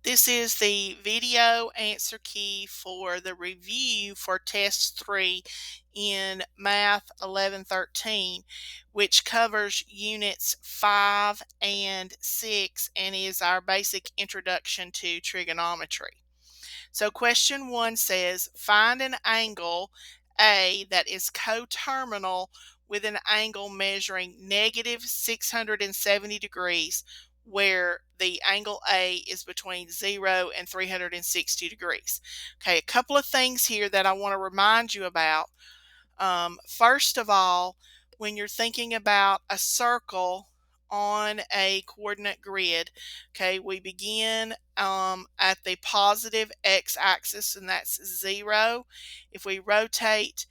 This is the video answer key for the review for test 3 in Math 1113, which covers units 5 and 6 and is our basic introduction to trigonometry. So question 1 says, find an angle A that is coterminal with an angle measuring negative 670 degrees, where the angle A is between 0 and 360 degrees. Okay, a couple of things here that I want to remind you about. First of all, when you're thinking about a circle on a coordinate grid, okay, we begin at the positive x-axis, and that's 0. If we rotate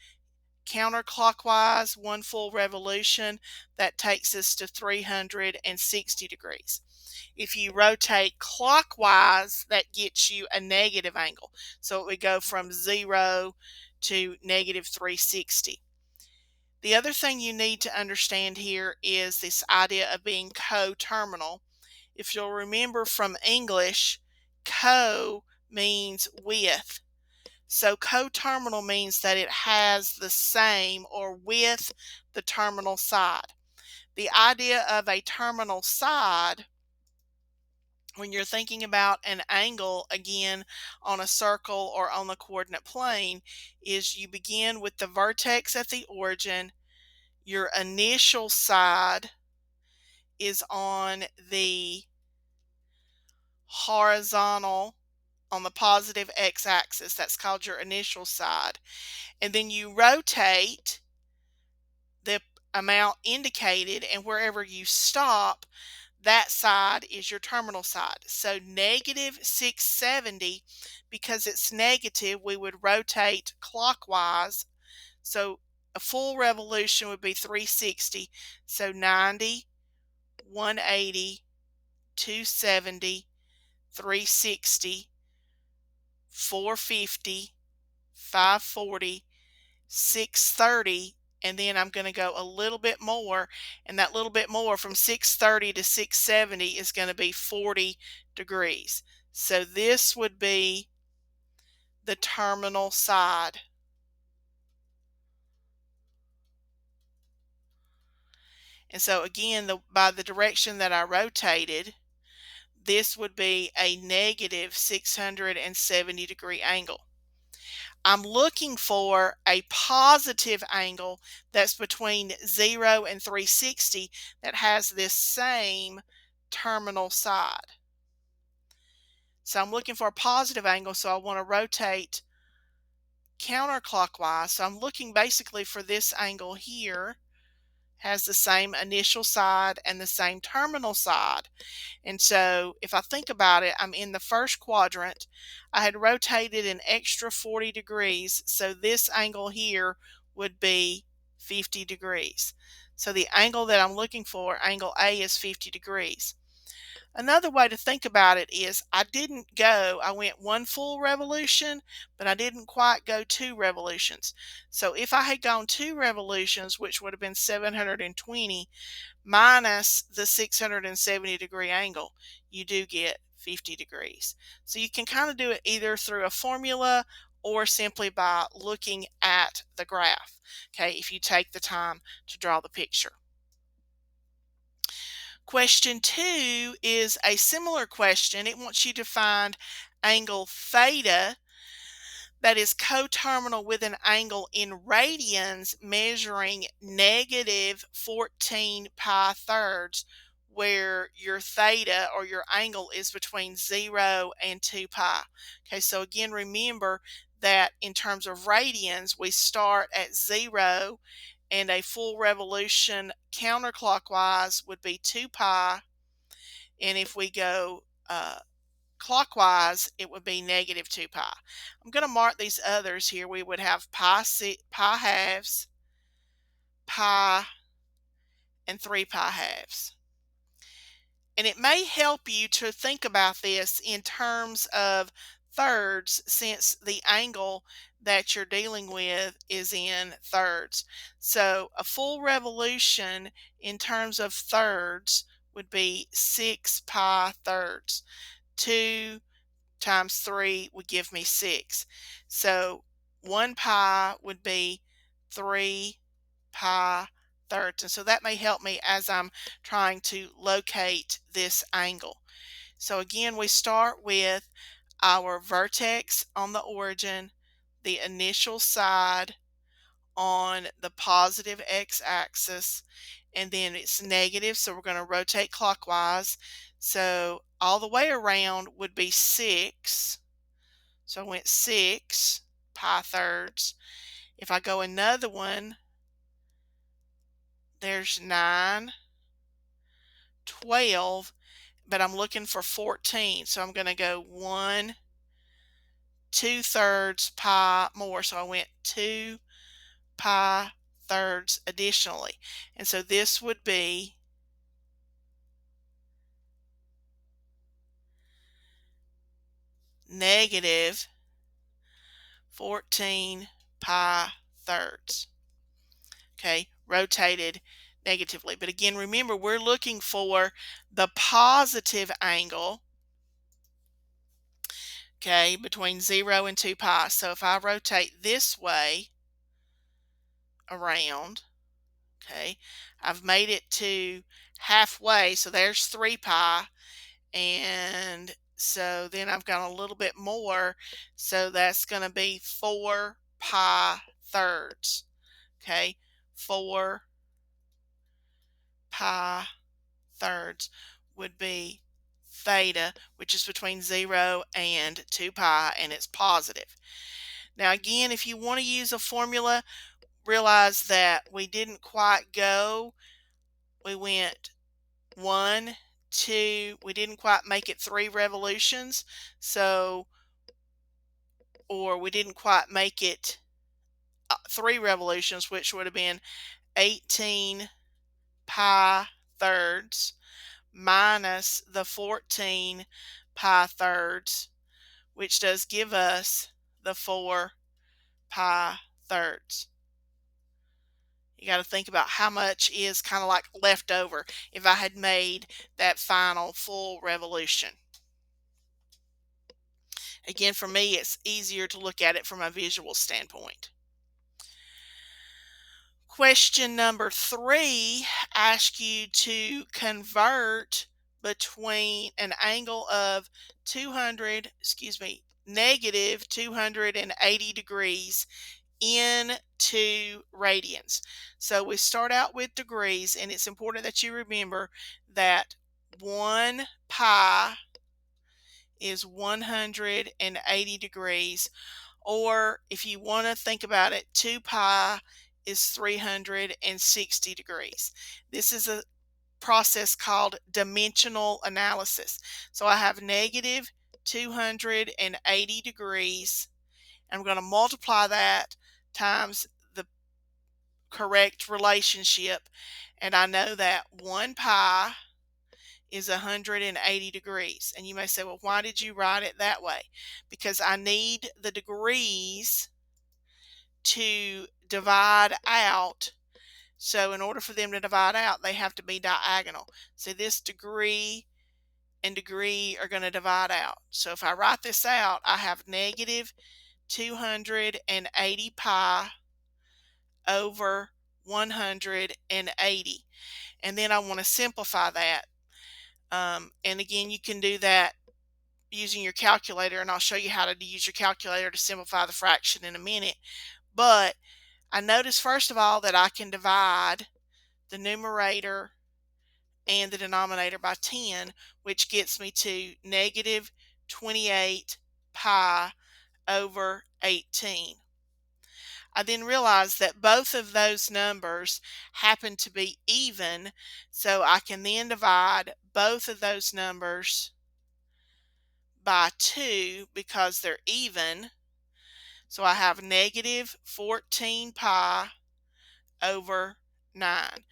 counterclockwise one full revolution, that takes us to 360 degrees. If you rotate clockwise, that gets you a negative angle. So it would go from 0 to negative 360. The other thing you need to understand here is this idea of being coterminal. If you'll remember from English, co means with. So coterminal means that it has the same or with the terminal side. The idea of a terminal side, when you're thinking about an angle again on a circle or on the coordinate plane, is you begin with the vertex at the origin. Your initial side is on the horizontal, on the positive x-axis. That's called your initial side. And then you rotate the amount indicated, and wherever you stop, that side is your terminal side. So negative 670, because it's negative, we would rotate clockwise. So a full revolution would be 360. So 90, 180, 270, 360, 450, 540, 630, and then I'm going to go a little bit more, and that little bit more from 630 to 670 is going to be 40 degrees. So this would be the terminal side. And so again, by the direction that I rotated, this would be a negative 670 degree angle. I'm looking for a positive angle that's between 0 and 360 that has this same terminal side. So I'm looking for a positive angle, so I want to rotate counterclockwise. So I'm looking basically for this angle here, has the same initial side and the same terminal side. And so if I think about it, I'm in the first quadrant. I had rotated an extra 40 degrees, so this angle here would be 50 degrees. So the angle that I'm looking for, angle A, is 50 degrees. Another way to think about it is I went one full revolution, but I didn't quite go 2 revolutions. So if I had gone 2 revolutions, which would have been 720, minus the 670 degree angle, you do get 50 degrees. So you can kind of do it either through a formula or simply by looking at the graph, okay, if you take the time to draw the picture. Question 2 is a similar question. It wants you to find angle theta that is coterminal with an angle in radians measuring negative 14 pi thirds, where your theta or your angle is between 0 and 2 pi. Okay, so again, remember that in terms of radians, we start at 0, and a full revolution counterclockwise would be 2 pi, and if we go clockwise, it would be negative 2 pi. I'm going to mark these others here. We would have pi halves, pi, and 3 pi halves. And it may help you to think about this in terms of thirds, since the angle that you're dealing with is in thirds. So a full revolution in terms of thirds would be 6 pi thirds. 2 times 3 would give me 6. So 1 pi would be 3 pi thirds. And so that may help me as I'm trying to locate this angle. So again, we start with our vertex on the origin, the initial side on the positive x-axis, and then it's negative, so we're going to rotate clockwise. So all the way around would be 6. So I went 6 pi thirds. If I go another one, there's 9, 12, but I'm looking for 14. So I'm going to go 1 2/3 pi more. So I went 2 pi thirds additionally. And so this would be negative 14 pi thirds. Okay, rotated negatively. But again, remember, we're looking for the positive angle, okay, between 0 and 2 pi. So if I rotate this way around, okay, I've made it to halfway, so there's 3 pi, and so then I've got a little bit more, so that's going to be 4 pi thirds. Okay, 4 pi thirds would be theta, which is between 0 and 2 pi, and it's positive. Now again, if you want to use a formula, realize that we didn't quite go. We went 1, 2, we didn't quite make it 3 revolutions, so, or we didn't quite make it 3 revolutions, which would have been 18 pi thirds minus the 14 pi thirds, which does give us the 4 pi thirds. You got to think about how much is kind of like left over if I had made that final full revolution. Again, for me, it's easier to look at it from a visual standpoint. Question number 3 asks you to convert between an angle of negative 280 degrees into radians. So we start out with degrees, and it's important that you remember that 1 pi is 180 degrees, or if you want to think about it, 2 pi is 360 degrees. This is a process called dimensional analysis. So I have negative 280 degrees. I'm going to multiply that times the correct relationship, and I know that 1 pi is 180 degrees. And you may say, well, why did you write it that way? Because I need the degrees to divide out. So in order for them to divide out, they have to be diagonal. So this degree and degree are going to divide out. So if I write this out, I have negative 280 pi over 180. And then I want to simplify that. And again, you can do that using your calculator, and I'll show you how to use your calculator to simplify the fraction in a minute. But I notice first of all that I can divide the numerator and the denominator by 10, which gets me to negative 28 pi over 18. I then realized that both of those numbers happen to be even, so I can then divide both of those numbers by 2 because they're even. So I have negative 14 pi over 9.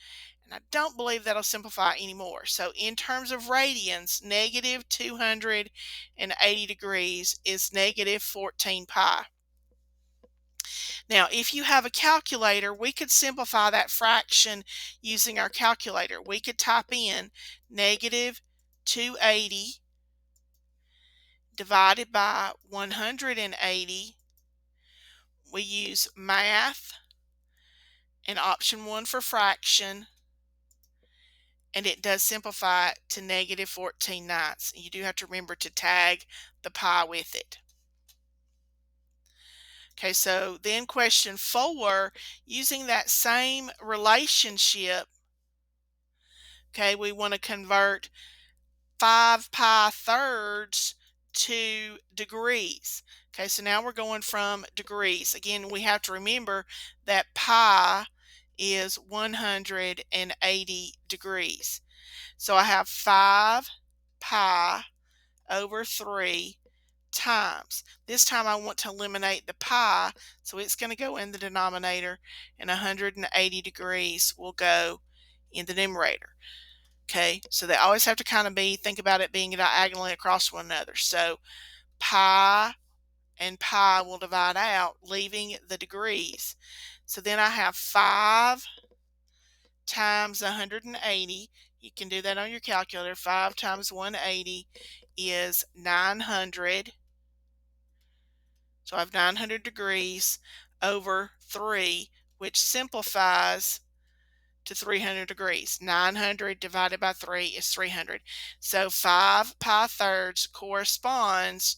And I don't believe that'll simplify anymore. So in terms of radians, negative 280 degrees is negative 14 pi. Now, if you have a calculator, we could simplify that fraction using our calculator. We could type in negative 280 divided by 180. We use math and option 1 for fraction, and it does simplify it to negative 14/9. You do have to remember to tag the pi with it. Okay, so then question 4, using that same relationship, okay, we want to convert 5 pi thirds to degrees. Okay, so now we're going from degrees. Again, we have to remember that pi is 180 degrees. So I have 5 pi over 3 times. This time I want to eliminate the pi, so it's going to go in the denominator, and 180 degrees will go in the numerator. Okay, so they always have to kind of think about it being diagonally across one another. So pi and pi will divide out, leaving the degrees. So then I have 5 times 180. You can do that on your calculator. 5 times 180 is 900. So I have 900 degrees over 3, which simplifies to 300 degrees. 900 divided by 3 is 300. So 5 pi thirds corresponds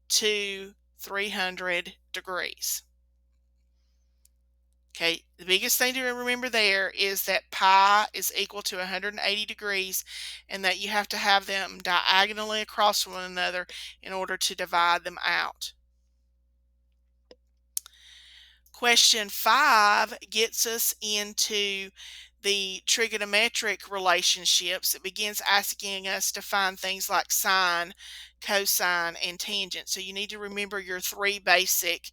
to 300 degrees. Okay, the biggest thing to remember there is that pi is equal to 180 degrees, and that you have to have them diagonally across one another in order to divide them out. Question 5 gets us into the trigonometric relationships. It begins asking us to find things like sine, cosine, and tangent. So you need to remember your 3 basic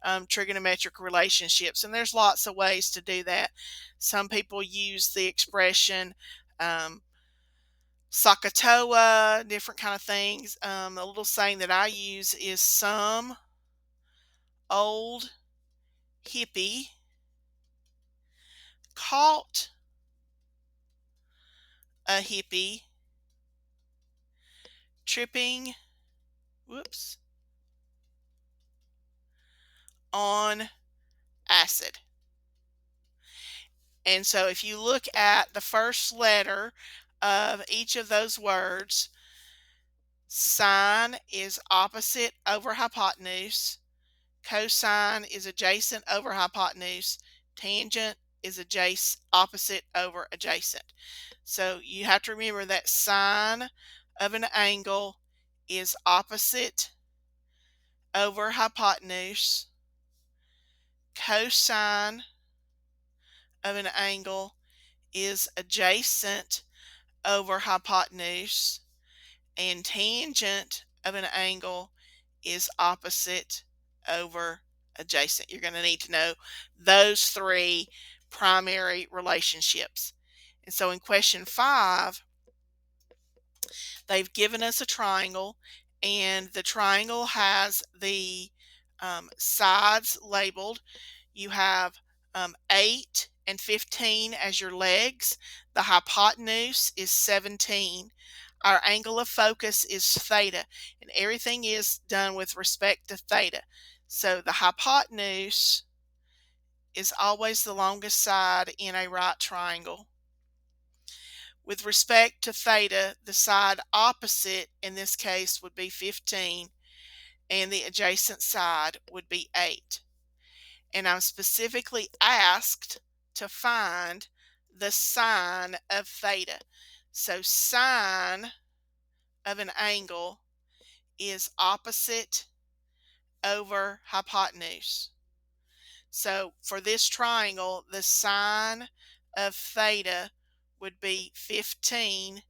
trigonometric relationships, and there's lots of ways to do that. Some people use the expression Sakatoa, different kind of things. A little saying that I use is some old hippie caught a hippie tripping, whoops, on acid. And so if you look at the first letter of each of those words, sine is opposite over hypotenuse, cosine is adjacent over hypotenuse, tangent is opposite over adjacent. So you have to remember that sine of an angle is opposite over hypotenuse, cosine of an angle is adjacent over hypotenuse, and tangent of an angle is opposite over adjacent. You're going to need to know those 3 primary relationships. And so in question 5, they've given us a triangle, and the triangle has the sides labeled. You have 8 and 15 as your legs. The hypotenuse is 17. Our angle of focus is theta, and everything is done with respect to theta. So the hypotenuse is always the longest side in a right triangle. With respect to theta, the side opposite in this case would be 15, and the adjacent side would be 8. And I'm specifically asked to find the sine of theta. So sine of an angle is opposite over hypotenuse. So for this triangle, the sine of theta would be 15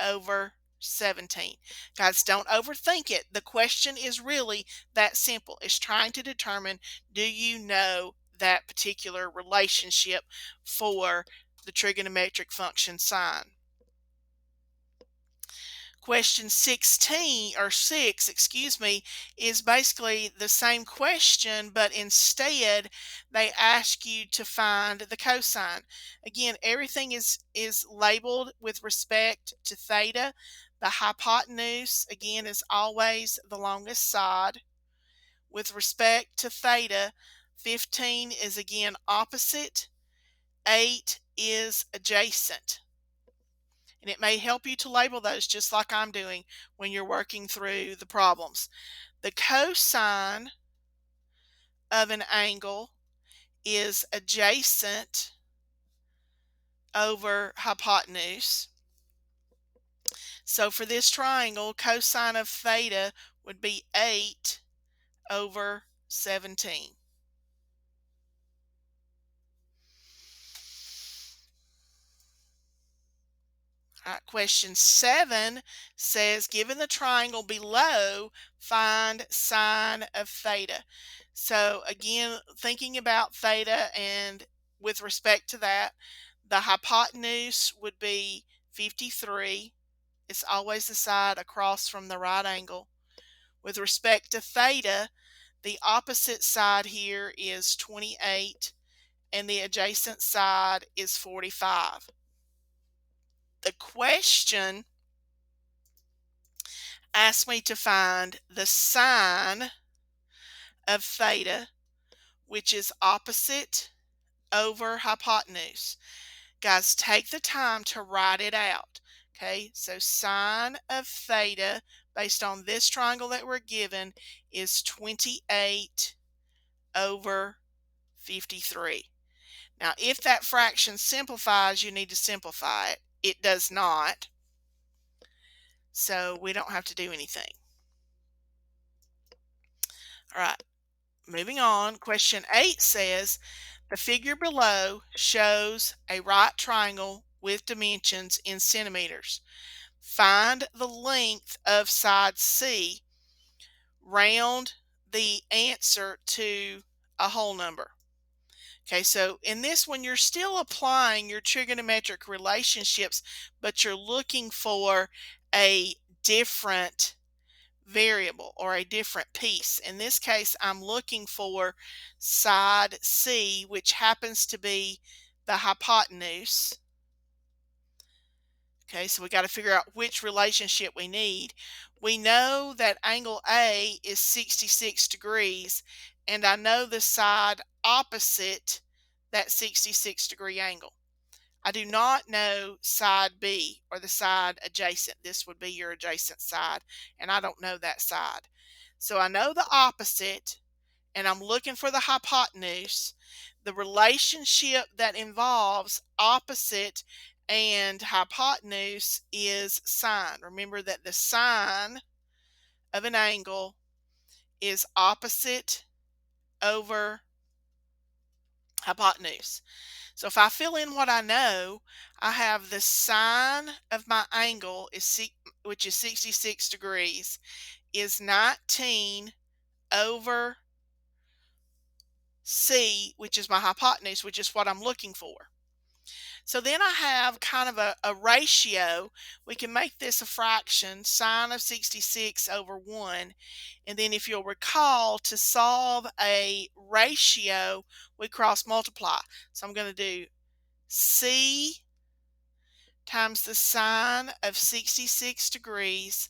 over 17. Guys, don't overthink it. The question is really that simple. It's trying to determine, do you know that particular relationship for the trigonometric function sine? Question 16 or 6, excuse me, is basically the same question, but instead they ask you to find the cosine. Again, everything is labeled with respect to theta. The hypotenuse, again, is always the longest side. With respect to theta, 15 is again opposite, 8 is adjacent. And it may help you to label those just like I'm doing when you're working through the problems. The cosine of an angle is adjacent over hypotenuse. So for this triangle, cosine of theta would be 8 over 17. All right, question 7 says, given the triangle below, find sine of theta. So again, thinking about theta and with respect to that, the hypotenuse would be 53. It's always the side across from the right angle. With respect to theta, the opposite side here is 28 and the adjacent side is 45. The question asked me to find the sine of theta, which is opposite over hypotenuse. Guys, take the time to write it out. Okay, so sine of theta based on this triangle that we're given is 28 over 53. Now, if that fraction simplifies, you need to simplify it. It does not, so we don't have to do anything. All right, moving on. Question 8 says, the figure below shows a right triangle with dimensions in centimeters. Find the length of side C. Round the answer to a whole number. Okay, so in this one, you're still applying your trigonometric relationships, but you're looking for a different variable or a different piece. In this case, I'm looking for side C, which happens to be the hypotenuse. Okay, so we got to figure out which relationship we need. We know that angle A is 66 degrees, and I know the side opposite that 66-degree angle. I do not know side B or the side adjacent. This would be your adjacent side, and I don't know that side. So I know the opposite, and I'm looking for the hypotenuse. The relationship that involves opposite and hypotenuse is sine. Remember that the sine of an angle is opposite over hypotenuse. So if I fill in what I know, I have the sine of my angle, which is 66 degrees, is 19 over C, which is my hypotenuse, which is what I'm looking for. So then I have kind of a ratio. We can make this a fraction, sine of 66 over 1. And then if you'll recall, to solve a ratio, we cross multiply. So I'm going to do C times the sine of 66 degrees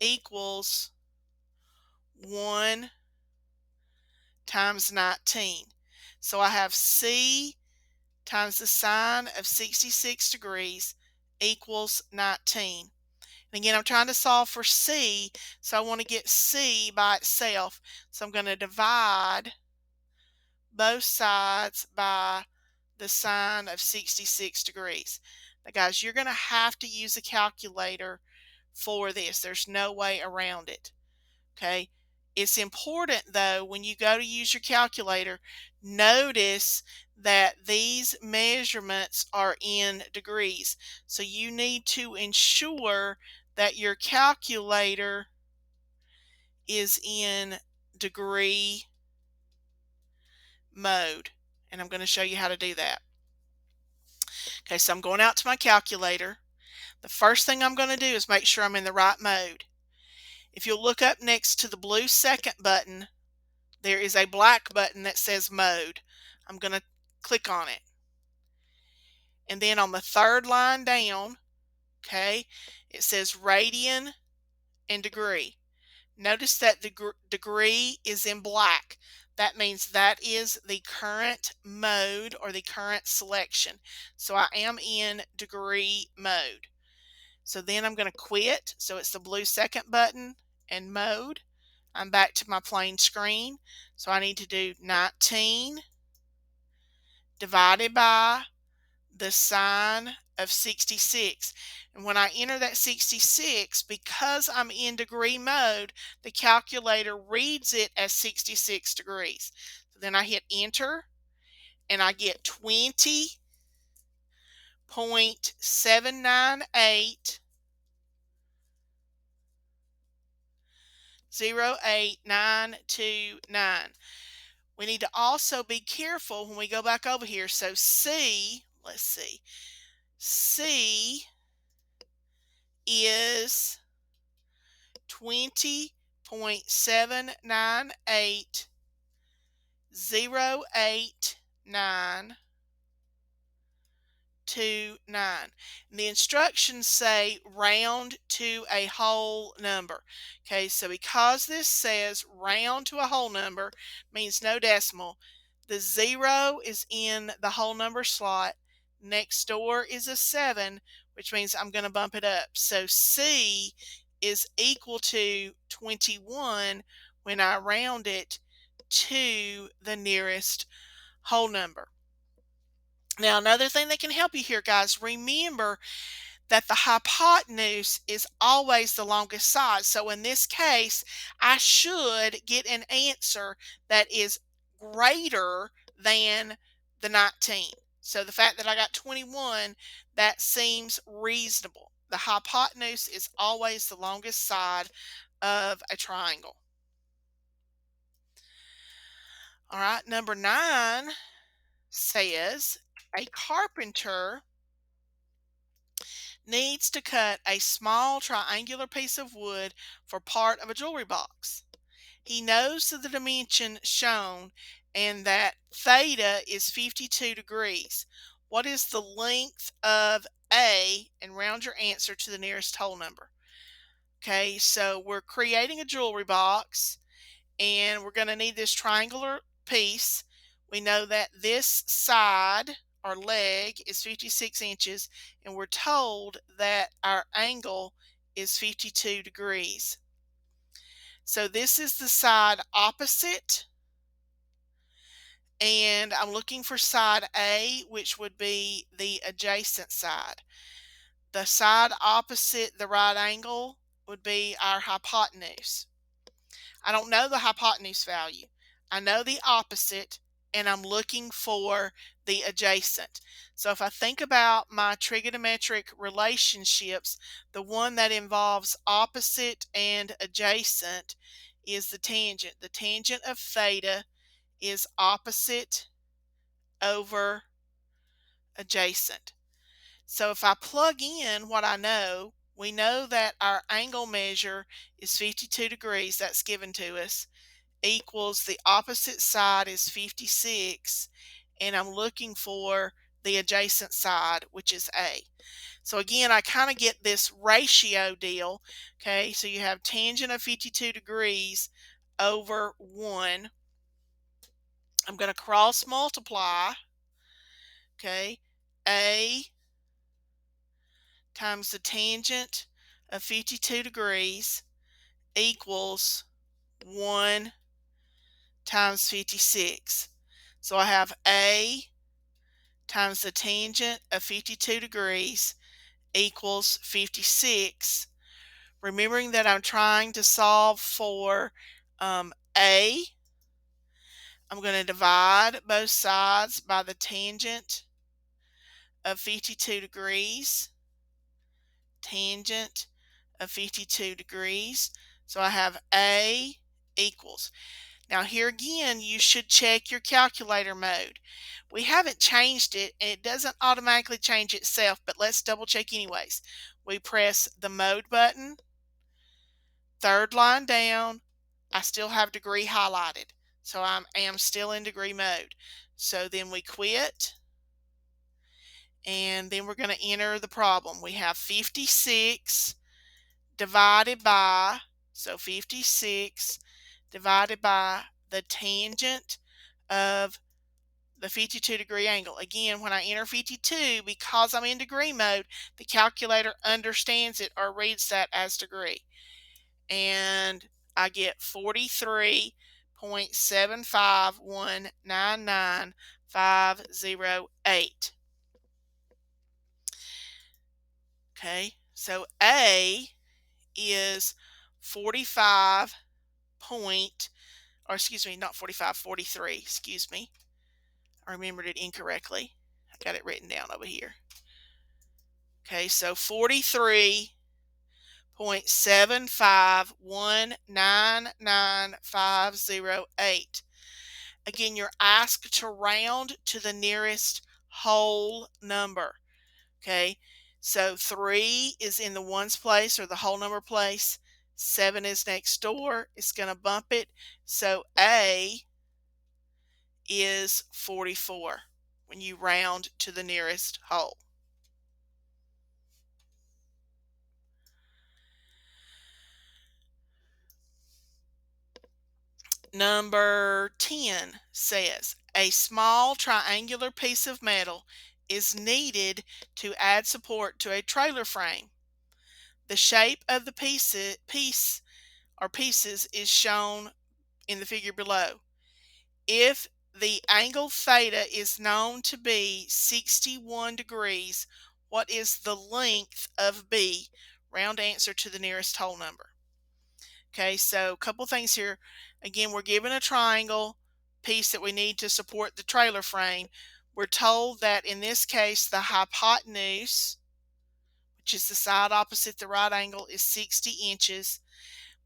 equals 1 times 19. So I have C times the sine of 66 degrees equals 19. And again, I'm trying to solve for C, so I want to get C by itself. So I'm going to divide both sides by the sine of 66 degrees. Now guys, you're going to have to use a calculator for this. There's no way around it. Okay. It's important though, when you go to use your calculator, notice that these measurements are in degrees. So you need to ensure that your calculator is in degree mode. And I'm going to show you how to do that. Okay, so I'm going out to my calculator. The first thing I'm going to do is make sure I'm in the right mode. If you'll look up next to the blue second button, there is a black button that says mode. I'm going to click on it. And then on the third line down, okay, It says radian and degree. Notice that the degree is in black. That means that is the current mode or the current selection. So I am in degree mode. So then I'm going to quit. So it's the blue second button and mode. I'm back to my plain screen. So I need to do 19 divided by the sine of 66. And when I enter that 66, because I'm in degree mode, the calculator reads it as 66 degrees. So then I hit enter and I get 20.79808,929. We need to also be careful when we go back over here. So C, let's see, C is 20.79808,929. And the instructions say round to a whole number. Okay, so because this says round to a whole number, means no decimal, the 0 is in the whole number slot. Next door is a 7, which means I'm going to bump it up. So C is equal to 21 when I round it to the nearest whole number. Now, another thing that can help you here, guys, remember that the hypotenuse is always the longest side. So in this case, I should get an answer that is greater than the 19. So the fact that I got 21, that seems reasonable. The hypotenuse is always the longest side of a triangle. All right, number 9 says a carpenter needs to cut a small triangular piece of wood for part of a jewelry box. He knows the dimension shown and that theta is 52 degrees. What is the length of A? And round your answer to the nearest whole number. Okay, so we're creating a jewelry box and we're going to need this triangular piece. We know that this side or leg is 56 inches and we're told that our angle is 52 degrees. So this is the side opposite and I'm looking for side A, which would be the adjacent side. The side opposite the right angle would be our hypotenuse. I don't know the hypotenuse value. I know the opposite and I'm looking for the adjacent. So if I think about my trigonometric relationships, the one that involves opposite and adjacent is the tangent. The tangent of theta is opposite over adjacent. So if I plug in what I know, we know that our angle measure is 52 degrees, that's given to us, equals the opposite side is 56, and I'm looking for the adjacent side, which is A. So again, I kind of get this ratio deal. Okay, so you have tangent of 52 degrees over 1. I'm going to cross multiply. Okay, A times the tangent of 52 degrees equals 1 times 56. So I have A times the tangent of 52 degrees equals 56. Remembering that I'm trying to solve for A, I'm going to divide both sides by the tangent of 52 degrees. Tangent of 52 degrees. So I have A equals. Now here again, you should check your calculator mode. We haven't changed it and it doesn't automatically change itself, but let's double check anyways. We press the mode button, third line down. I still have degree highlighted, so I am still in degree mode. So then we quit and then we're going to enter the problem. We have 56 divided by, so 56 divided by the tangent of the 52-degree angle. Again, when I enter 52, because I'm in degree mode, the calculator understands it or reads that as degree. And I get 43.75199,508. Okay, so A is 45 point, or excuse me, not 45, 43, excuse me. I remembered it incorrectly. I got it written down over here. Okay, so 43.75199,508. Again, you're asked to round to the nearest whole number. Okay, so 3 is in the ones place or the whole number place. 7 is next door. It's going to bump it. So A is 44 when you round to the nearest whole. Number 10 says a small triangular piece of metal is needed to add support to a trailer frame. The shape of the pieces is shown in the figure below. If the angle theta is known to be 61 degrees, what is the length of B? Round answer to the nearest whole number. Okay, so a couple things here. Again, we're given a triangle piece that we need to support the trailer frame. We're told that in this case the hypotenuse, which is the side opposite the right angle, is 60 inches.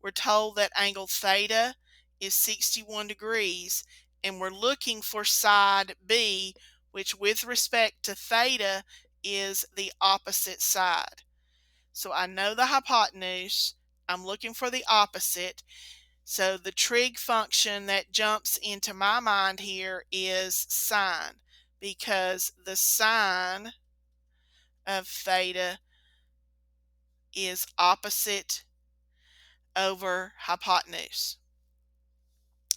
We're told that angle theta is 61 degrees, and we're looking for side B, which with respect to theta is the opposite side. So I know the hypotenuse. I'm looking for the opposite. So the trig function that jumps into my mind here is sine, because the sine of theta is opposite over hypotenuse.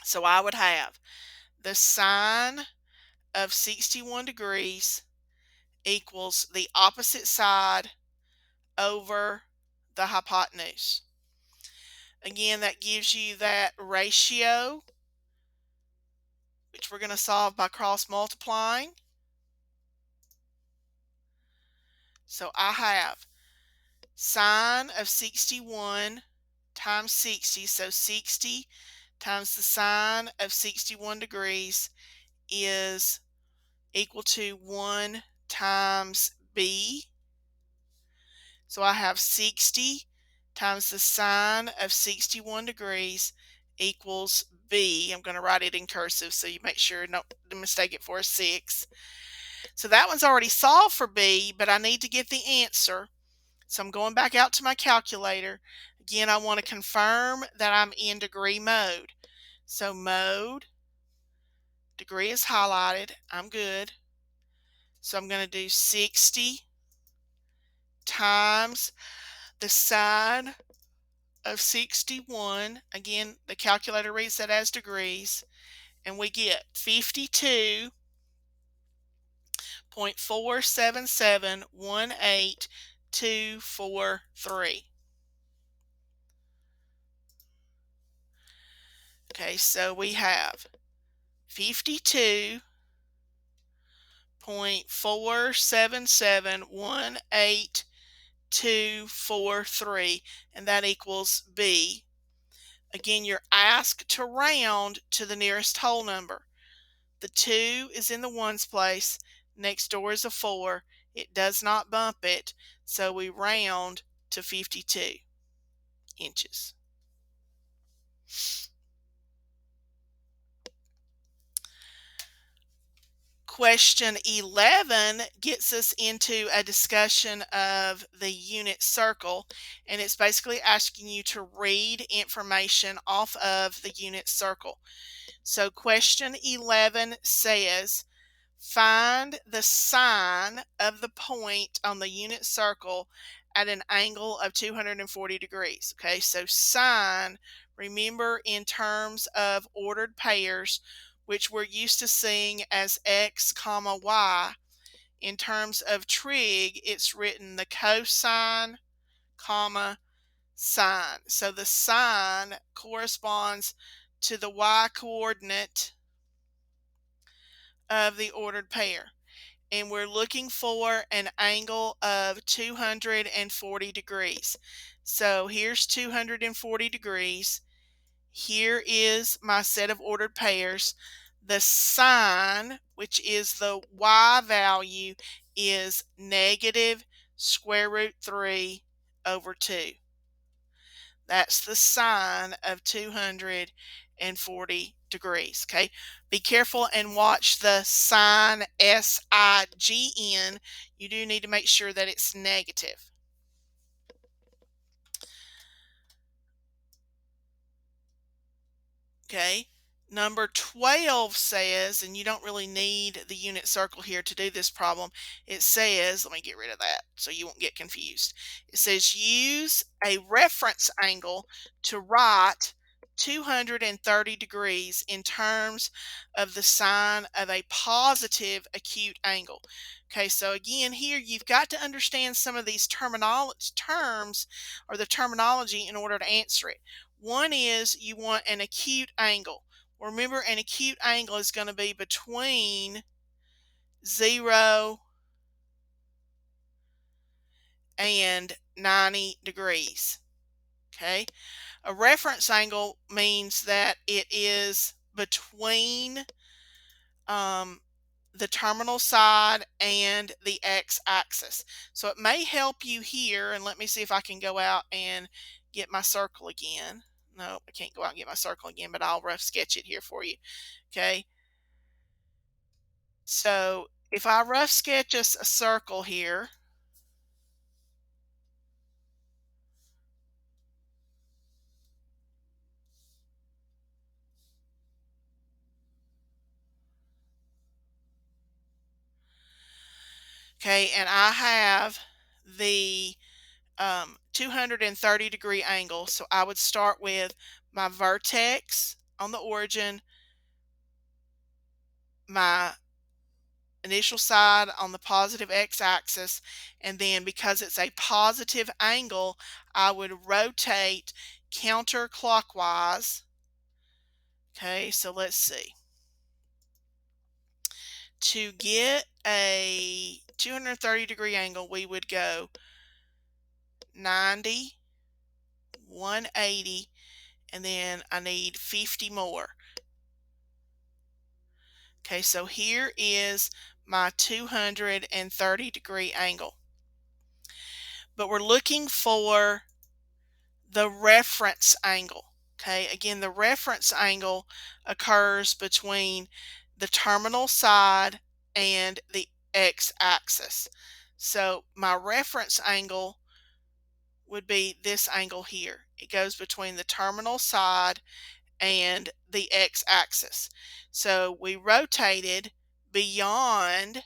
So I would have the sine of 61 degrees equals the opposite side over the hypotenuse. Again, that gives you that ratio, which we're going to solve by cross multiplying. So I have sine of 61 times 60, so 60 times the sine of 61 degrees is equal to 1 times B. So I have 60 times the sine of 61 degrees equals B. I'm going to write it in cursive so you make sure not to mistake it for a 6. So that one's already solved for B, but I need to get the answer. So I'm going back out to my calculator. Again, I want to confirm that I'm in degree mode. So mode, degree is highlighted. I'm good. So I'm going to do 60 times the sine of 61. Again, the calculator reads that as degrees. And we get 52.47718,243. Okay, so we have 52.47718,243, and that equals B. Again, you're asked to round to the nearest whole number. The 2 is in the ones place. Next door is a 4. It does not bump it, so we round to 52 inches. Question 11 gets us into a discussion of the unit circle, and it's basically asking you to read information off of the unit circle. So question 11 says, find the sine of the point on the unit circle at an angle of 240 degrees. Okay, so sine, remember in terms of ordered pairs, which we're used to seeing as x comma y. In terms of trig, it's written the cosine comma sine. So the sine corresponds to the y coordinate of the ordered pair. And we're looking for an angle of 240 degrees. So here's 240 degrees. Here is my set of ordered pairs. The sine, which is the y value, is negative square root 3 over 2. That's the sine of 240 degrees. Okay, be careful and watch the sine, S-I-G-N. You do need to make sure that it's negative. Okay, number 12 says, and you don't really need the unit circle here to do this problem. It says, let me get rid of that so you won't get confused. It says use a reference angle to write 230 degrees in terms of the sine of a positive acute angle. Okay, so again, here you've got to understand some of these terms or the terminology in order to answer it. One is you want an acute angle. Remember, an acute angle is going to be between 0 and 90 degrees. Okay, a reference angle means that it is between the terminal side and the x-axis. So it may help you here, and let me see if I can go out and get my circle again. No, I can't go out and get my circle again, but I'll rough sketch it here for you. Okay, so if I rough sketch us a circle here, okay, and I have the 230 degree angle, so I would start with my vertex on the origin, my initial side on the positive x-axis, and then because it's a positive angle, I would rotate counterclockwise. Okay, so let's see. To get a 230 degree angle, we would go 90, 180, and then I need 50 more. Okay, so here is my 230 degree angle. But we're looking for the reference angle. Okay, again, the reference angle occurs between the terminal side and the x-axis. So my reference angle would be this angle here. It goes between the terminal side and the x-axis. So we rotated beyond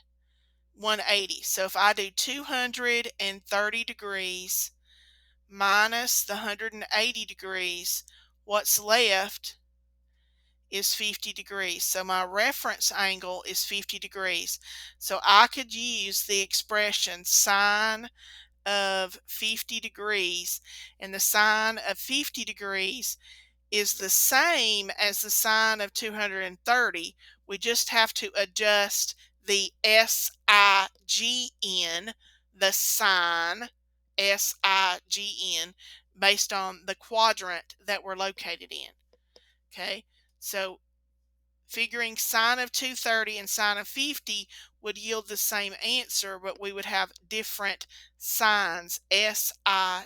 180. So if I do 230 degrees minus the 180 degrees, what's left is 50 degrees. So my reference angle is 50 degrees. So I could use the expression sine of 50 degrees, and the sine of 50 degrees is the same as the sine of 230. We just have to adjust the SIGN, the sine, SIGN, based on the quadrant that we're located in. Okay, so figuring sine of 230 and sine of 50 would yield the same answer, but we would have different signs, SIGN.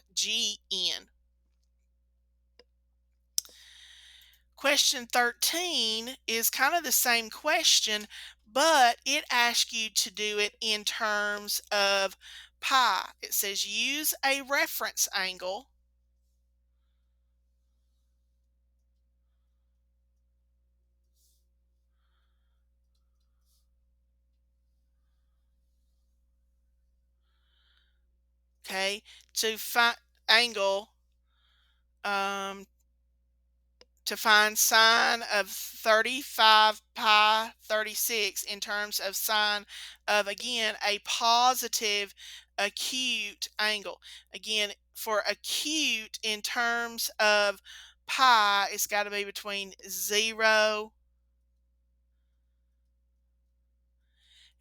Question 13 is kind of the same question, but it asks you to do it in terms of pi. It says use a reference angle Okay, to find angle, to find sine of 35 pi 36 in terms of sine of, again, a positive acute angle. Again, for acute in terms of pi, it's got to be between 0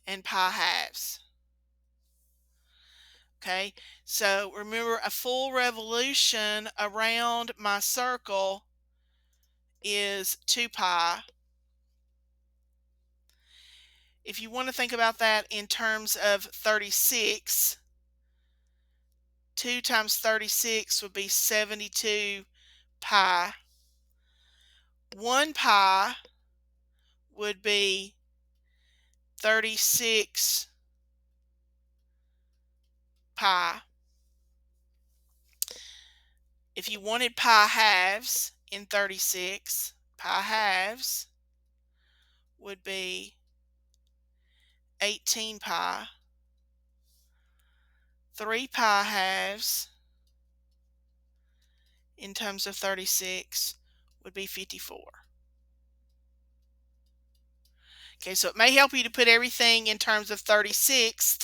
and pi halves. Okay, so remember, a full revolution around my circle is 2 pi. If you want to think about that in terms of 36, 2 times 36 would be 72 pi. 1 pi would be 36 pi. If you wanted pi halves in 36, pi halves would be 18 pi. 3 pi halves in terms of 36 would be 54. Okay, so it may help you to put everything in terms of 36,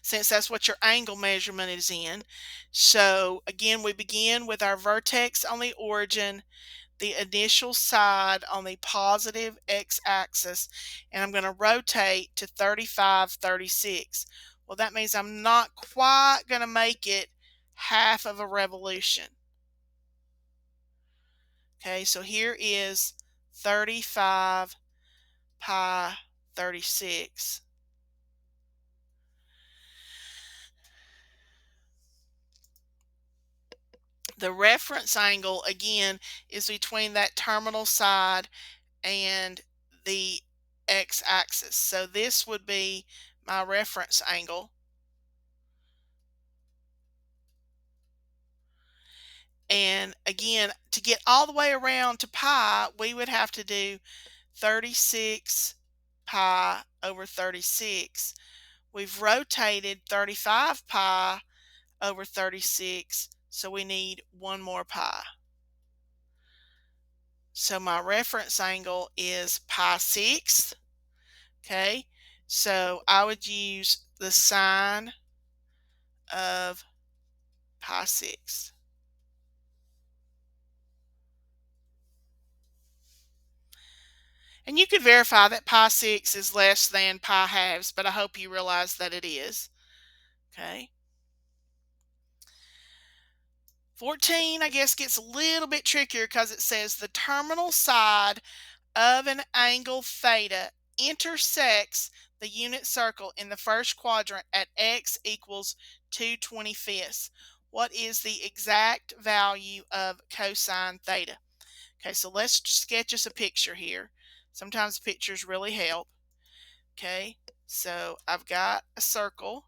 since that's what your angle measurement is in. So again, we begin with our vertex on the origin, the initial side on the positive x-axis, and I'm going to rotate to 35, 36. Well, that means I'm not quite going to make it half of a revolution. Okay, so here is 35 pi 36. The reference angle, again, is between that terminal side and the x-axis. So this would be my reference angle. And again, to get all the way around to pi, we would have to do 36 pi over 36. We've rotated 35 pi over 36, so we need one more pi. So my reference angle is pi 6. Okay, so I would use the sine of pi 6. And you could verify that pi 6 is less than pi halves, but I hope you realize that it is. Okay. 14, I guess, gets a little bit trickier because it says the terminal side of an angle theta intersects the unit circle in the first quadrant at x equals 2/25. What is the exact value of cosine theta? Okay, so let's sketch us a picture here. Sometimes pictures really help. Okay, so I've got a circle.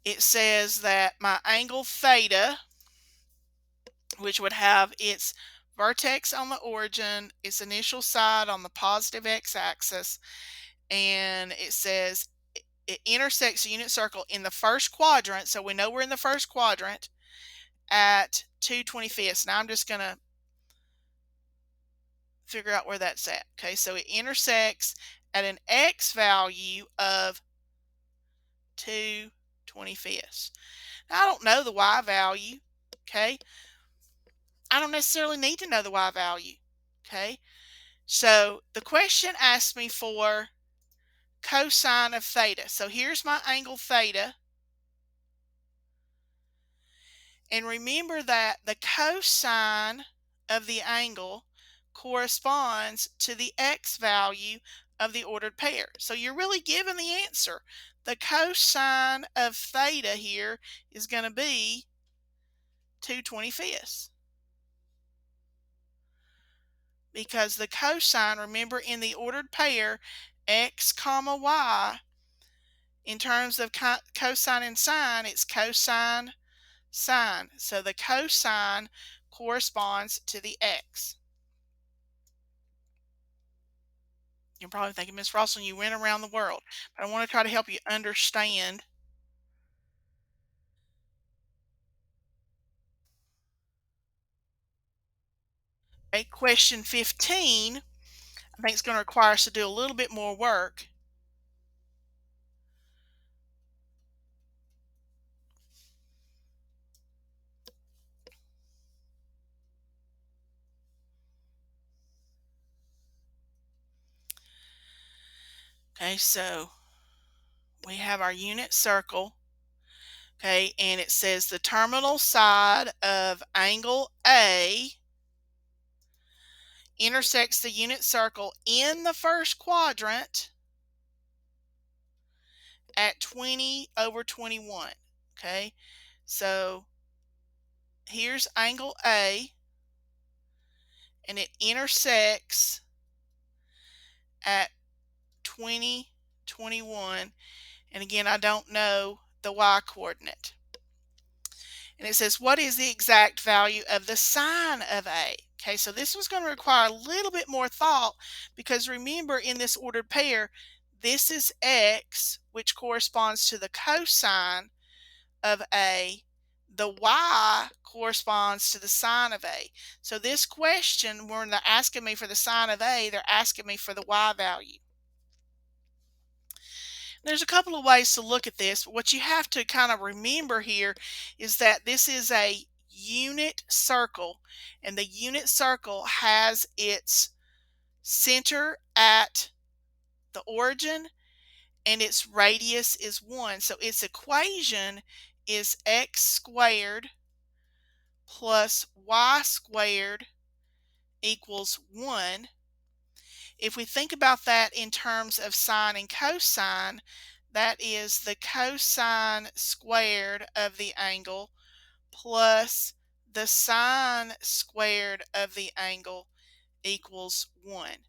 It says that my angle theta, which would have its vertex on the origin, its initial side on the positive x-axis, and it says it intersects the unit circle in the first quadrant, so we know we're in the first quadrant, at 2/25. Now I'm just going to figure out where that's at. Okay, so it intersects at an x value of 2/25. Now I don't know the y value. Okay, I don't necessarily need to know the y value. Okay, so the question asked me for cosine of theta. So here's my angle theta. And remember that the cosine of the angle corresponds to the x value of the ordered pair. So you're really given the answer. The cosine of theta here is going to be 2/25. Because the cosine, remember, in the ordered pair, x comma y, in terms of cosine and sine, it's cosine sine. So the cosine corresponds to the x. You're probably thinking, Miss Rosalind, you went around the world. But I want to try to help you understand. Okay, question 15, I think it's going to require us to do a little bit more work. Okay, so we have our unit circle. Okay, and it says the terminal side of angle A intersects the unit circle in the first quadrant at 20/21. Okay, so here's angle A, and it intersects at 20/21. And again, I don't know the y coordinate. And it says, what is the exact value of the sine of A? Okay, so this was going to require a little bit more thought, because remember, in this ordered pair, this is x, which corresponds to the cosine of A. The y corresponds to the sine of A. So this question, when they're asking me for the sine of A, they're asking me for the y value. There's a couple of ways to look at this, but what you have to kind of remember here is that this is a unit circle, and the unit circle has its center at the origin and its radius is 1. So its equation is x squared plus y squared equals 1. If we think about that in terms of sine and cosine, that is the cosine squared of the angle plus the sine squared of the angle equals 1.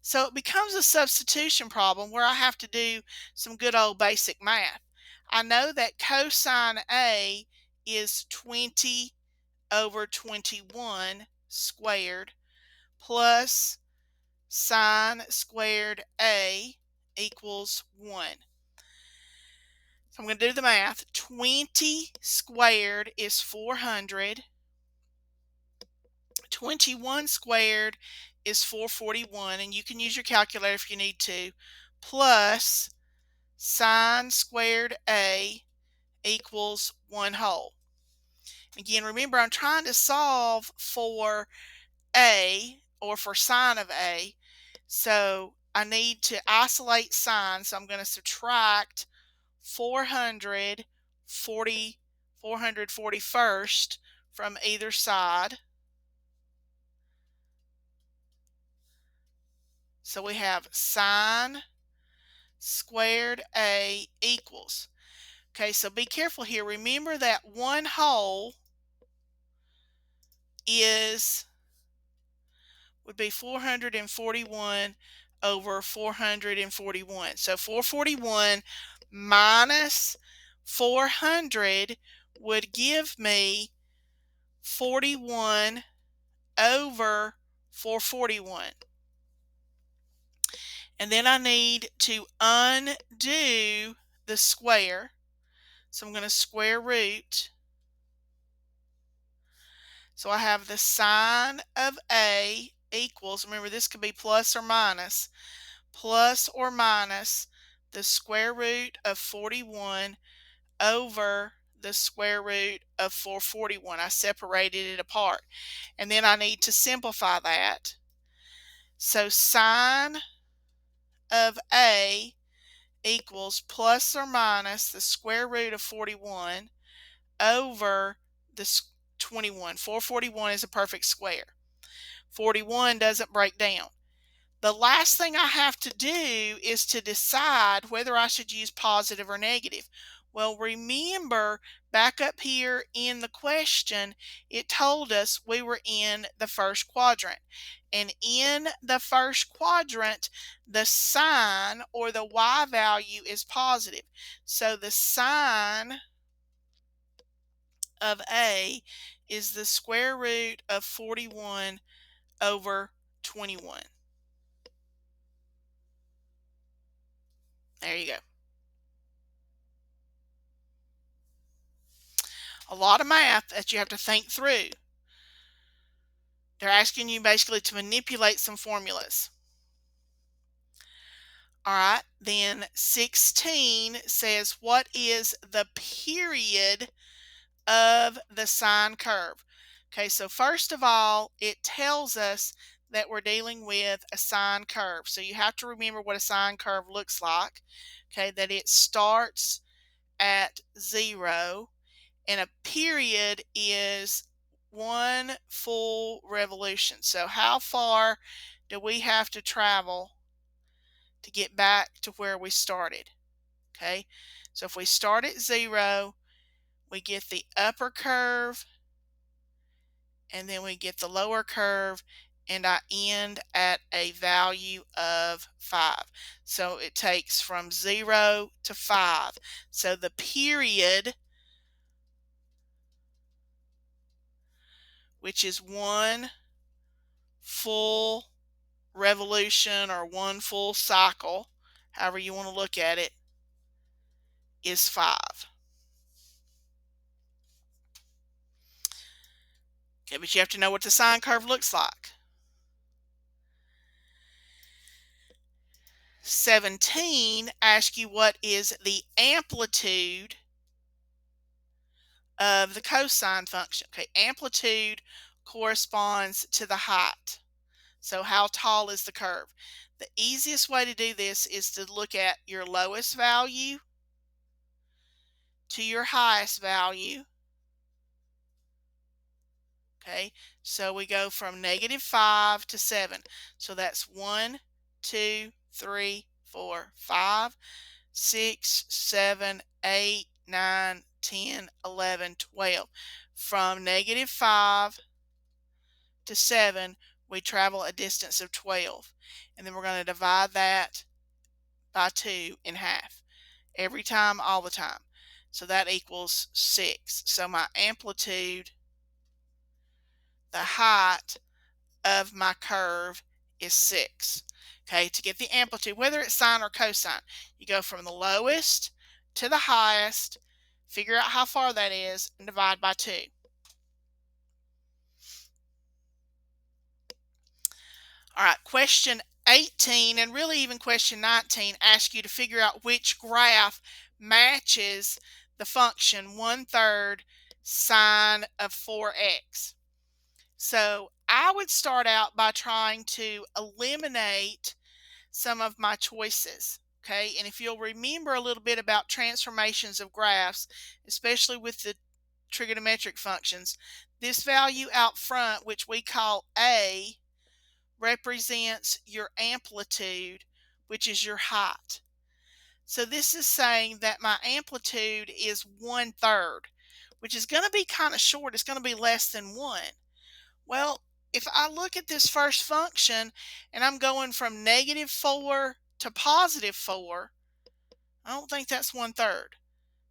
So it becomes a substitution problem where I have to do some good old basic math. I know that cosine A is 20/21 squared plus sine squared A equals 1. So I'm going to do the math. 20 squared is 400. 21 squared is 441, and you can use your calculator if you need to, plus sine squared A equals 1 whole. Again, remember, I'm trying to solve for A, or for sine of A, so I need to isolate sine. So I'm going to subtract 441st from either side. So we have sine squared A equals. Okay, so be careful here. Remember that 1 whole would be 441 over 441. So 441 minus 400 would give me 41 over 441. And then I need to undo the square. So I'm going to square root. So I have the sine of A equals, remember this could be plus or minus the square root of 41 over the square root of 441. I separated it apart. And then I need to simplify that. So sine of A equals plus or minus the square root of 41 over the 21. 441 is a perfect square. 41 doesn't break down. The last thing I have to do is to decide whether I should use positive or negative. Well, remember, back up here in the question, it told us we were in the first quadrant. And in the first quadrant, the sine, or the y value, is positive. So the sine of A is the square root of 41 over 21. There you go. A lot of math that you have to think through. They're asking you basically to manipulate some formulas. All right, then 16 says, what is the period of the sine curve? Okay, so first of all, it tells us that we're dealing with a sine curve. So you have to remember what a sine curve looks like. Okay, that it starts at 0, and a period is one full revolution. So how far do we have to travel to get back to where we started? Okay, so if we start at 0, we get the upper curve, and then we get the lower curve, and I end at a value of 5. So it takes from 0 to 5. So the period, which is one full revolution or one full cycle, however you want to look at it, is 5. Okay, but you have to know what the sine curve looks like. 17 asks you what is the amplitude of the cosine function. Okay, amplitude corresponds to the height. So how tall is the curve? The easiest way to do this is to look at your lowest value to your highest value. Okay, so we go from -5 to 7. So that's 1, 2, 3, 4, 5, 6, 7, 8, 9, 10, 11, 12. From -5 to 7, we travel a distance of 12. And then we're going to divide that by 2 in half. Every time, all the time. So that equals 6. So my amplitude, the height of my curve, is 6. Okay, to get the amplitude, whether it's sine or cosine, you go from the lowest to the highest, figure out how far that is, and divide by 2. All right, question 18 and really even question 19 ask you to figure out which graph matches the function 1/3 sine of 4x. So I would start out by trying to eliminate some of my choices. Okay, and if you'll remember a little bit about transformations of graphs, especially with the trigonometric functions, this value out front, which we call A, represents your amplitude, which is your height. So this is saying that my amplitude is 1/3, which is going to be kind of short. It's going to be less than 1. Well, if I look at this first function and I'm going from -4 to +4, I don't think that's 1/3.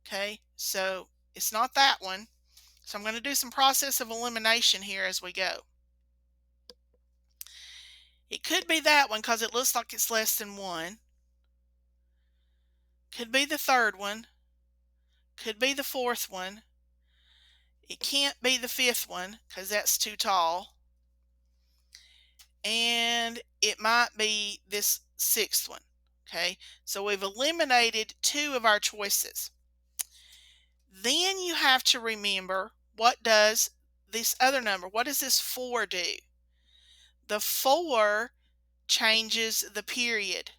Okay, so it's not that one. So I'm going to do some process of elimination here as we go. It could be that one because it looks like it's less than 1. Could be the third one. Could be the fourth one. It can't be the fifth one because that's too tall. And it might be this sixth one. Okay, so we've eliminated 2 of our choices. Then you have to remember, what does this other number, what does this 4 do? The 4 changes the period.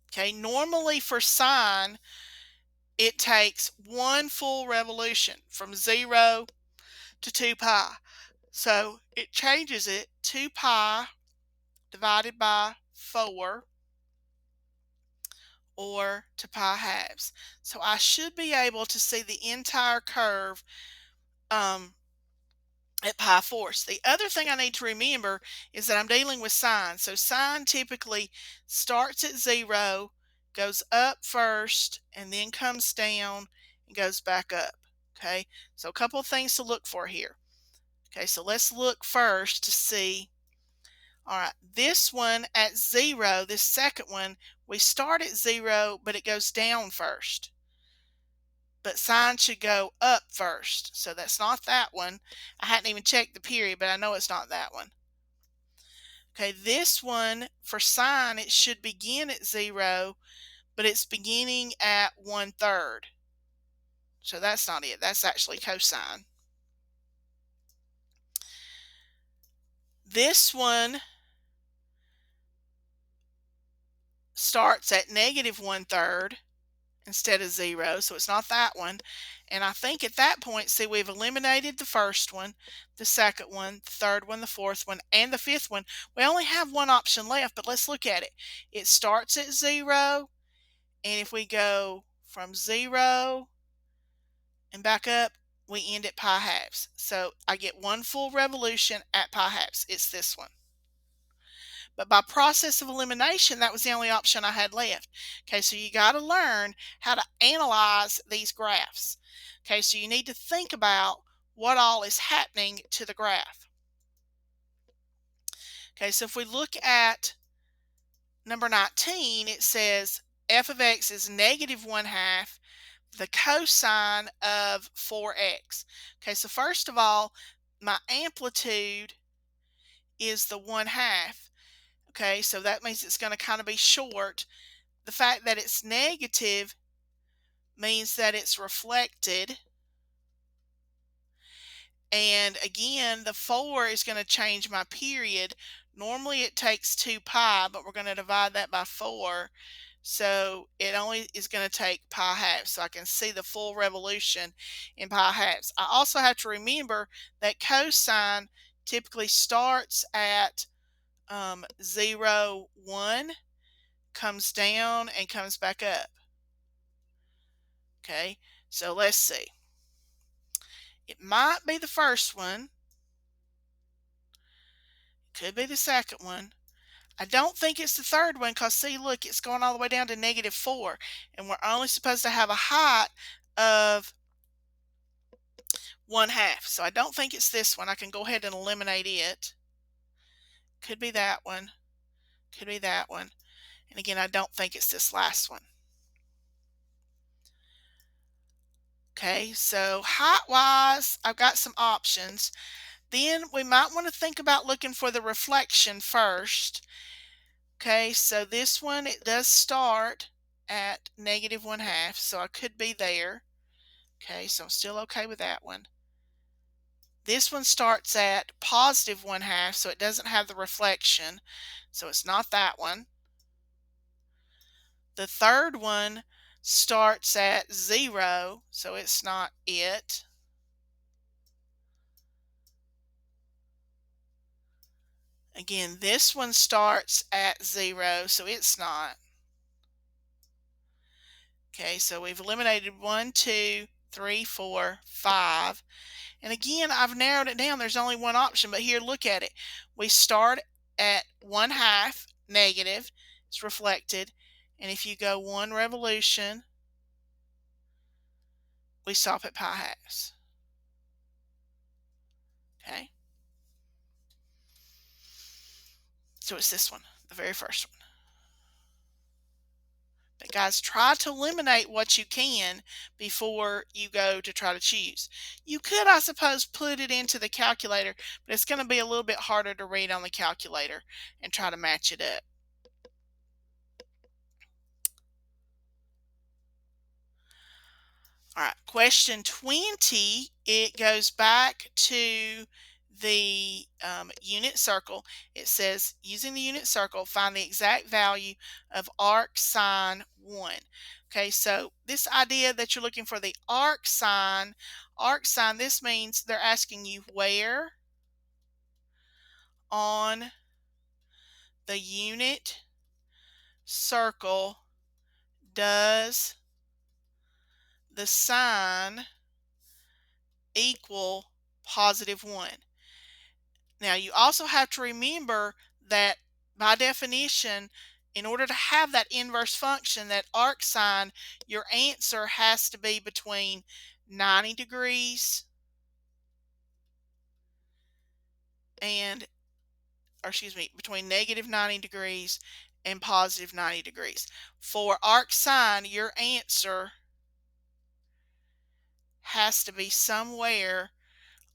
Okay, normally for sine, it takes one full revolution from 0 to 2 pi. So it changes it 2 pi divided by 4, or to pi halves. So I should be able to see the entire curve at pi fourths. The other thing I need to remember is that I'm dealing with sine. So sine typically starts at 0, goes up first, and then comes down and goes back up. Okay, so a couple of things to look for here. Okay, so let's look first to see All right, this one at 0, this second one, we start at 0, but it goes down first. But sine should go up first. So that's not that one. I hadn't even checked the period, but I know it's not that one. Okay, this one for sine, it should begin at 0, but it's beginning at 1/3. So that's not it. That's actually cosine. This one starts at -1/3 instead of 0, so it's not that one. And I think at that point, see, we've eliminated the first one, the second one, the third one, the fourth one, and the fifth one. We only have one option left, but let's look at it. It starts at 0, and if we go from 0 and back up, we end at pi halves. So I get one full revolution at pi halves. It's this one. But by process of elimination, that was the only option I had left. Okay, so you got to learn how to analyze these graphs. Okay, so you need to think about what all is happening to the graph. Okay, so if we look at number 19, it says f of x is -1/2 the cosine of 4x. Okay, so first of all, my amplitude is the 1/2. Okay, so that means it's going to kind of be short. The fact that it's negative means that it's reflected. And again, the 4 is going to change my period. Normally it takes 2 pi, but we're going to divide that by 4. So it only is going to take pi halves. So I can see the full revolution in pi halves. I also have to remember that cosine typically starts at 0, 1, comes down, and comes back up. Okay, so let's see. It might be the first one. Could be the second one. I don't think it's the third one because see, look, it's going all the way down to -4. And we're only supposed to have a height of 1/2. So I don't think it's this one. I can go ahead and eliminate it. Could be that one. Could be that one. And again, I don't think it's this last one. Okay, so height-wise, I've got some options. Then we might want to think about looking for the reflection first. Okay, so this one, it does start at -1/2, so I could be there. Okay, so I'm still okay with that one. This one starts at +1/2, so it doesn't have the reflection, so it's not that one. The third one starts at 0, so it's not it. Again, this one starts at 0, so it's not. Okay, so we've eliminated 1, 2, 3, 4, 5. And again, I've narrowed it down. There's only one option, but here, look at it. We start at 1/2 negative. It's reflected. And if you go one revolution, we stop at pi halves. Okay. So it's this one, the very first one. But guys, try to eliminate what you can before you go to try to choose. You could, I suppose, put it into the calculator, but it's going to be a little bit harder to read on the calculator and try to match it up. All right, question 20, it goes back to the unit circle. It says, using the unit circle, find the exact value of arc sine 1. Okay, so this idea that you're looking for the arc sine, this means they're asking you where on the unit circle does the sine equal +1. Now, you also have to remember that by definition, in order to have that inverse function, that arc sine, your answer has to be between 90 degrees and between negative 90 degrees and positive 90 degrees. For arcsine, your answer has to be somewhere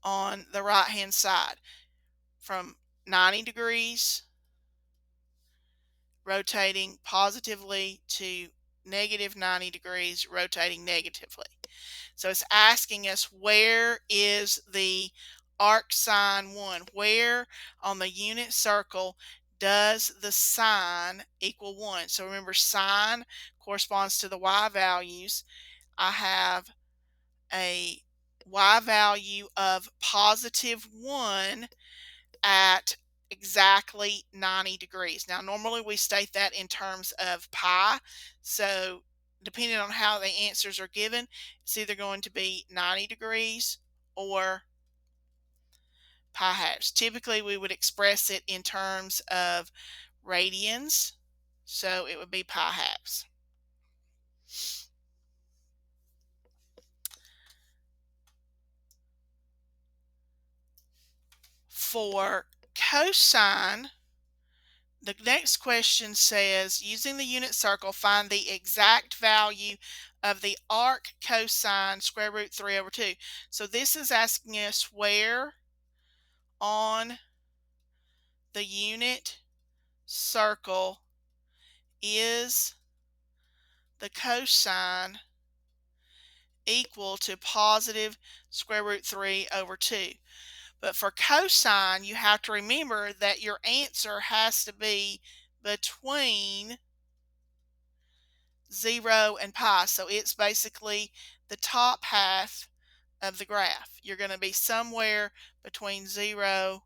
on the right hand side, from 90 degrees rotating positively to negative 90 degrees rotating negatively. So it's asking us, where is the arcsine 1? Where on the unit circle does the sine equal 1? So remember, sine corresponds to the y values. I have a y value of positive 1 at exactly 90 degrees. Now, normally we state that in terms of pi. So depending on how the answers are given, it's either going to be 90 degrees or pi halves. Typically, we would express it in terms of radians. So it would be pi halves. For cosine, the next question says, using the unit circle, find the exact value of the arc cosine square root 3 over 2. So this is asking us, where on the unit circle is the cosine equal to positive square root 3 over 2. But for cosine, you have to remember that your answer has to be between 0 and pi. So it's basically the top half of the graph. You're going to be somewhere between 0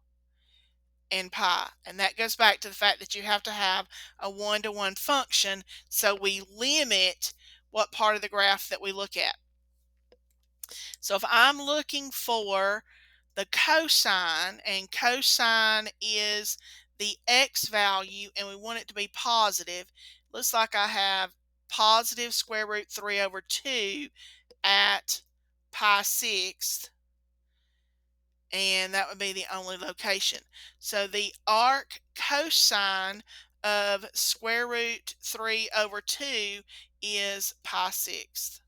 and pi. And that goes back to the fact that you have to have a one-to-one function, so we limit what part of the graph that we look at. So if I'm looking for the cosine, and cosine is the x value, and we want it to be positive, looks like I have positive square root 3 over 2 at pi sixth, and that would be the only location. So the arc cosine of square root 3 over 2 is pi sixth.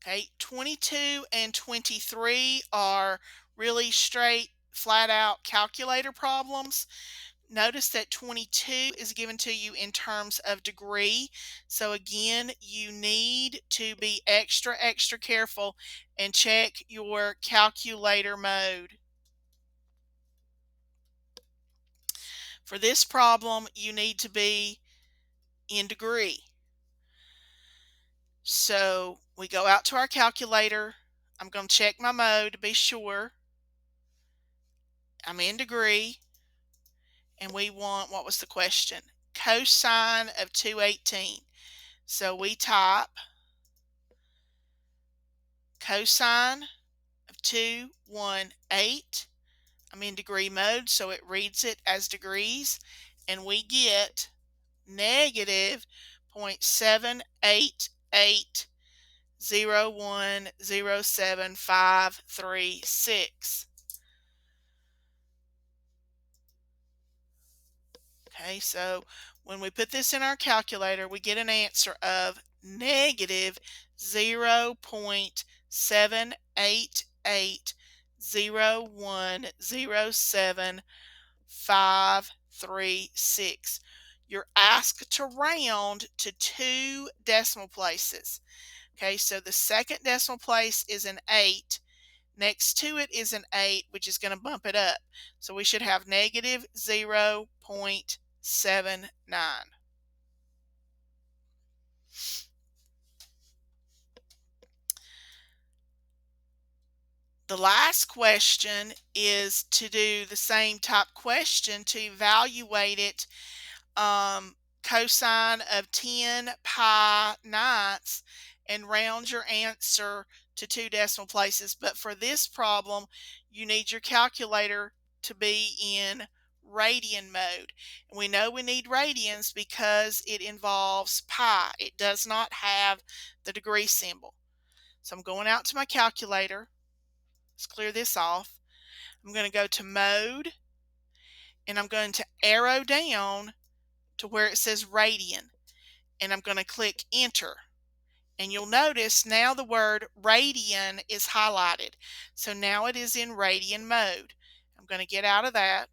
Okay, 22 and 23 are really straight, flat out calculator problems. Notice that 22 is given to you in terms of degree. So again, you need to be extra careful and check your calculator mode. For this problem, you need to be in degree. So we go out to our calculator. I'm going to check my mode to be sure. I'm in degree. And we want, what was the question? Cosine of 218. So we type cosine of 218. I'm in degree mode, so it reads it as degrees, and we get negative 0.7880107536. Okay, so when we put this in our calculator, we get an answer of negative 0.7880107536. You're asked to round to 2 decimal places. Okay, so the second decimal place is an 8. Next to it is an 8, which is going to bump it up. So we should have negative 0.79. The last question is to do the same type question to evaluate it. Cosine of 10 pi ninths, and round your answer to 2 decimal places. But for this problem, you need your calculator to be in radian mode. And we know we need radians because it involves pi. It does not have the degree symbol. So I'm going out to my calculator. Let's clear this off. I'm going to go to mode, and I'm going to arrow down to where it says radian, and I'm going to click enter. And you'll notice now the word radian is highlighted. So now it is in radian mode. I'm going to get out of that.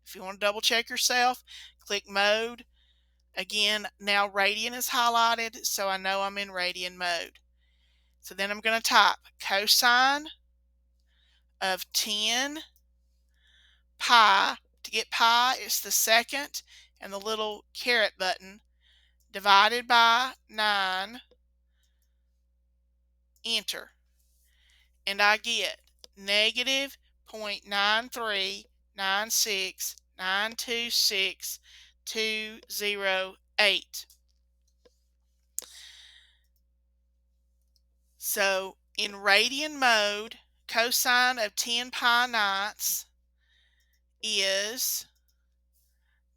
If you want to double check yourself, click mode. Again, now radian is highlighted, so I know I'm in radian mode. So then I'm going to type cosine of 10 pi. To get pi, it's the second and the little caret button, divided by 9, enter. And I get negative 0.9396926,208. So in radian mode, cosine of 10 pi ninths is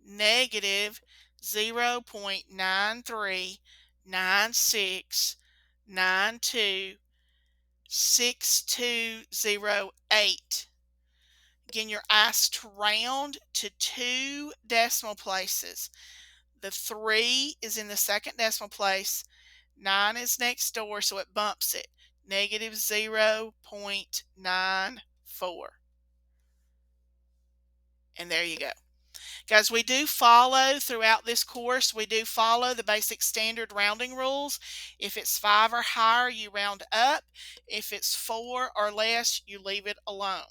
negative 0.9396926208. Again, you're asked to round to 2 decimal places. The 3 is in the second decimal place. 9 is next door, so it bumps it. Negative 0.94. And there you go. Guys, we do follow throughout this course, we do follow the basic standard rounding rules. If it's 5 or higher, you round up. If it's 4 or less, you leave it alone.